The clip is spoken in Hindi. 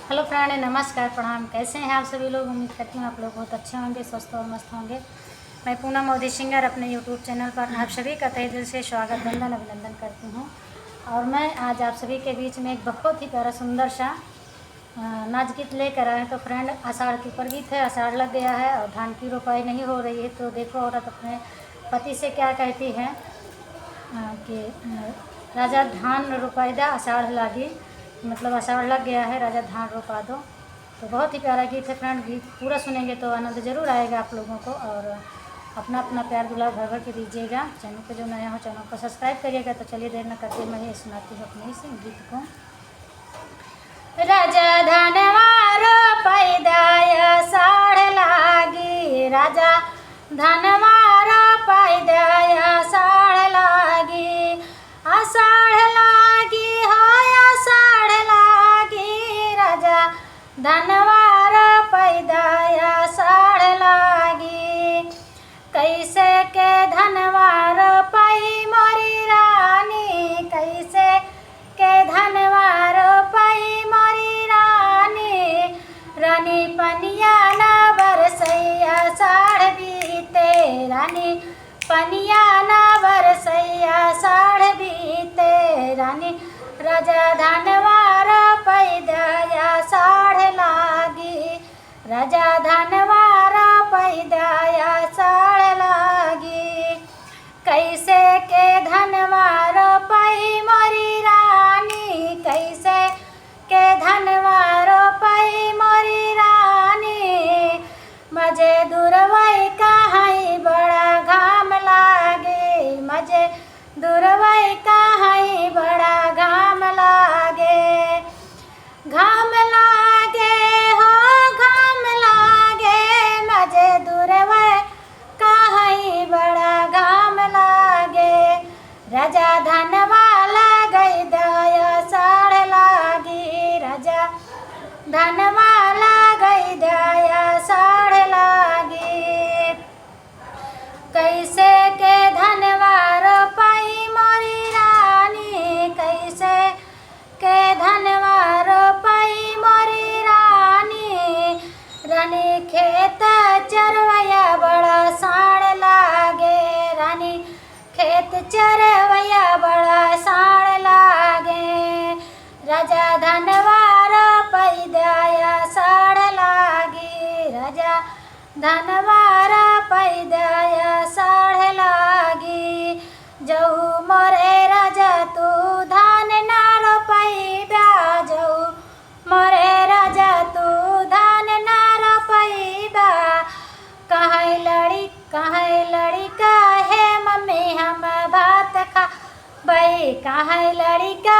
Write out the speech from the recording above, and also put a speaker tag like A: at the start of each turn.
A: हेलो फ्रेंड, नमस्कार, प्रणाम। कैसे हैं आप सभी लोग? उम्मीद करती हूँ आप लोग बहुत अच्छे होंगे, स्वस्थ और मस्त होंगे। मैं पूनम मोदी सिंगर अपने यूट्यूब चैनल पर आप सभी का तहे दिल से स्वागत, वंदन, अभिनंदन करती हूँ। और मैं आज आप सभी के बीच में एक बहुत ही प्यारा सुंदर सा नाच गीत लेकर आए हैं। तो फ्रेंड, आषाढ़ के ऊपर गीत है। आषाढ़ लग गया है और धान की रोपाई नहीं हो रही है। तो देखो औरत अपने पति से क्या कहती है कि राजा धान रोपाई दा आषाढ़ लागी, मतलब आषाढ़ लग गया है, राजा धान रोपा दो। तो बहुत ही प्यारा गीत है फ्रेंड। गीत पूरा सुनेंगे तो आनंद ज़रूर आएगा आप लोगों को। और अपना अपना प्यार दुलार भर भर के दीजिएगा। चैनल पे जो नया हो चैनल को सब्सक्राइब करिएगा। तो चलिए देर न करते मैं ये सुनाती हूँ अपने इस गीत को। राजा धनवा रोपाई दा आषाढ़ लागी, राजा धनवा रोपाई दा आषाढ़ लागी, आषाढ़ लागी हो आषाढ़ लागी, राजा धनवा रोपाई दा आषाढ़ लागी। कैसे के धनवा रोपाई मोरी रानी, कैसे के धनवा रोपाई मोरी रानी, रानी पनिया ना बरसैया साढ़ बीते, रानी पनिया ना बरसैया साढ़ बीते, रानी राजा धनवा रोपाई दा आषाढ़ लागी, राजा धनवा रोपाई दा आषाढ़ लागी। कैसे के धनवा रोपाई मोरी रानी, कैसे के धनवा रोपाई मोरी रानी, मजे दुरवई कहाई बड़ा घाम लागे, मजे दुरवई कहाई बड़ा घाम लागे, घाम लागे हो घाम लागे, मजे दुरवई कहाई बड़ा घाम लागे, राजा धनवा लगई दा आषाढ़ लागी, राजा धनवा लगई दा आषाढ़ लागी। कैसे के धनवा रोपाई मोरी रानी, कैसे के धनवा रोपाई मोरी रानी, रानी खेत चरवैया बड़ा साढ़ लागे, रानी खेत चरवैया बड़ा साढ़ लागे, राजा धनवा रोपाई दा आषाढ़ लागी, राजा धनवा रोपाई दा आषाढ़ लागी। जऊ मोरे राजा तू धान ना रोपाई बा, जऊ मोरे राजा तू धान ना रोपाई बा, कहाँ लड़ी काहे मम्मी हम भात खा बई, कहाँ लड़ी का